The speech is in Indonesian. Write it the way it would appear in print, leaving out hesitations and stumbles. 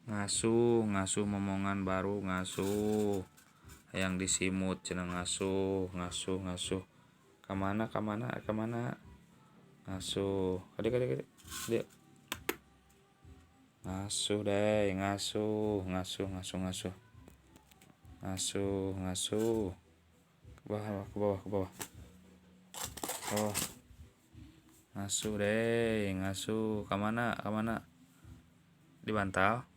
Ngasuh, ngasuh momongan baru ngasuh. Yang disimut cenah ngasuh, ngasuh, ngasuh. Kamana, kamana, kamana? Ngasuh. Adik. Dia. Ngasuh deh, ngasuh, ngasuh, ngasuh, ngasuh. Ngasuh, ngasuh. Ke bawah, ke bawah, ke bawah. Oh. Ngasuh deh, ngasuh. Kamana, kamana? Di bantal.